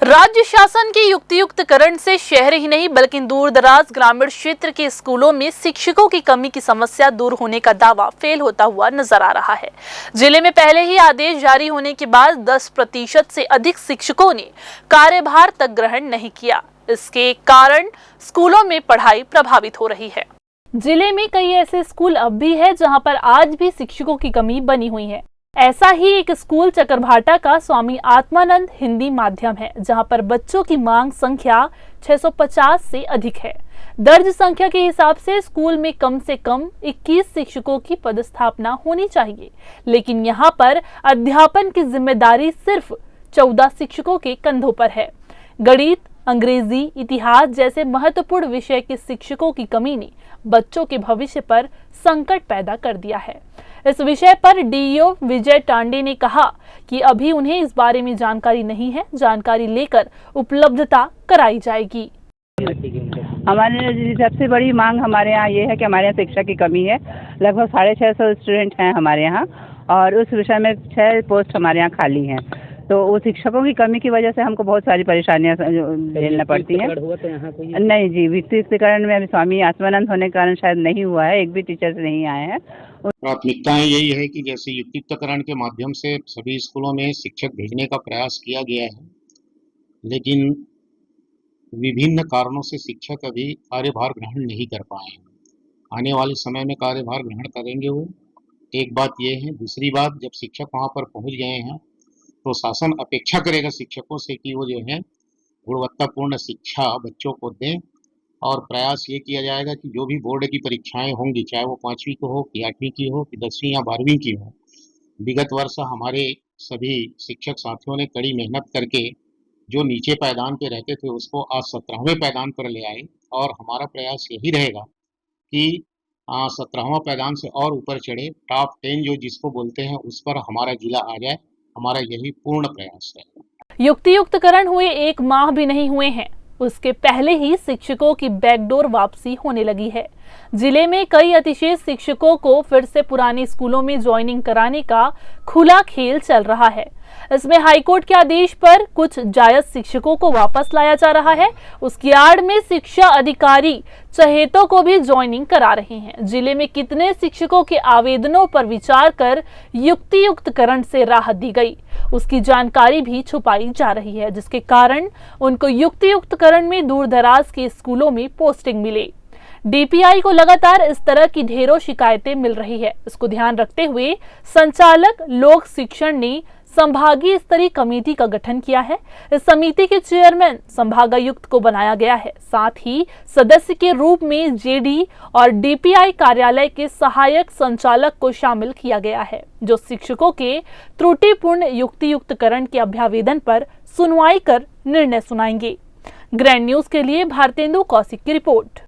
राज्य शासन के युक्तियुक्तकरण से शहर ही नहीं बल्कि दूर दराज ग्रामीण क्षेत्र के स्कूलों में शिक्षकों की कमी की समस्या दूर होने का दावा फेल होता हुआ नजर आ रहा है। जिले में पहले ही आदेश जारी होने के बाद 10% से अधिक शिक्षकों ने कार्यभार तक ग्रहण नहीं किया। इसके कारण स्कूलों में पढ़ाई प्रभावित हो रही है। जिले में कई ऐसे स्कूल अब भी है जहाँ पर आज भी शिक्षकों की कमी बनी हुई है। ऐसा ही एक स्कूल चकरभाटा का स्वामी आत्मानंद हिंदी माध्यम है, जहां पर बच्चों की मांग संख्या 650 से अधिक है। दर्ज संख्या के हिसाब से स्कूल में कम से कम 21 शिक्षकों की पदस्थापना होनी चाहिए, लेकिन यहां पर अध्यापन की जिम्मेदारी सिर्फ 14 शिक्षकों के कंधों पर है। गणित, अंग्रेजी, इतिहास जैसे महत्वपूर्ण विषय के शिक्षकों की कमी ने बच्चों के भविष्य पर संकट पैदा कर दिया है। इस विषय पर डीईओ विजय टांडे ने कहा कि अभी उन्हें इस बारे में जानकारी नहीं है, जानकारी लेकर उपलब्धता कराई जाएगी। हमारे सबसे बड़ी मांग हमारे यहाँ ये है कि हमारे यहाँ शिक्षा की कमी है। लगभग 650 स्टूडेंट हैं हमारे यहाँ और उस विषय में 6 पोस्ट हमारे यहाँ खाली हैं। तो वो शिक्षकों की कमी की वजह से हमको बहुत सारी परेशानियाँ झेलना पड़ती हैं। नहीं जी, वित्तीयकरण में अभी स्वामी आत्मानंद होने के कारण शायद नहीं हुआ है, एक भी टीचर नहीं आए हैं। प्राथमिकताएं यही है कि जैसे युक्तियुक्तकरण के माध्यम से सभी स्कूलों में शिक्षक भेजने का प्रयास किया गया है, लेकिन विभिन्न कारणों से शिक्षक अभी कार्यभार ग्रहण नहीं कर पाए हैं। आने वाले समय में कार्यभार ग्रहण करेंगे वो, एक बात ये है। दूसरी बात, जब शिक्षक वहाँ पर पहुँच गए हैं तो शासन अपेक्षा करेगा शिक्षकों से कि वो जो है गुणवत्तापूर्ण शिक्षा बच्चों को दें, और प्रयास ये किया जाएगा कि जो भी बोर्ड की परीक्षाएं होंगी, चाहे वो 5वीं की हो कि 8वीं की हो कि 10वीं या 12वीं की हो, विगत वर्ष हमारे सभी शिक्षक साथियों ने कड़ी मेहनत करके जो नीचे पायदान पे रहते थे उसको आज 17वें पायदान पर ले आए, और हमारा प्रयास यही रहेगा कि 17वां पायदान से और ऊपर चढ़े, टॉप 10 जो जिसको बोलते हैं उस पर हमारा जिला आ जाए। हमारा यही पूर्ण प्रयास है। युक्तियुक्तकरण हुए 1 माह भी नहीं हुए हैं, उसके पहले ही शिक्षकों की बैकडोर वापसी होने लगी है। जिले में कई अतिशय शिक्षकों को फिर से पुराने स्कूलों में ज्वाइनिंग कराने का खुला खेल चल रहा है। इसमें हाईकोर्ट के आदेश पर कुछ जायज शिक्षकों को वापस लाया जा रहा है। उसकी आड़ में शिक्षा अधिकारी चहेतों को भी ज्वाइनिंग करा रहे हैं। जिले में कितने शिक्षकों के आवेदनों पर विचार कर युक्तियुक्तकरण से राहत दी गई, उसकी जानकारी भी छुपाई जा रही है, जिसके कारण उनको युक्तियुक्तकरण में दूर दराज के स्कूलों में पोस्टिंग मिले। डीपीआई को लगातार इस तरह की ढेरों शिकायतें मिल रही है। इसको ध्यान रखते हुए संचालक लोक शिक्षण ने संभागीय स्तरीय कमेटी का गठन किया है। इस समिति के चेयरमैन संभागायुक्त को बनाया गया है। साथ ही सदस्य के रूप में जेडी और डीपीआई कार्यालय के सहायक संचालक को शामिल किया गया है, जो शिक्षकों के त्रुटिपूर्ण युक्तियुक्तकरण के अभ्यावेदन पर सुनवाई कर निर्णय सुनाएंगे। ग्रैंड न्यूज के लिए भारतेंदु कौशिक की रिपोर्ट।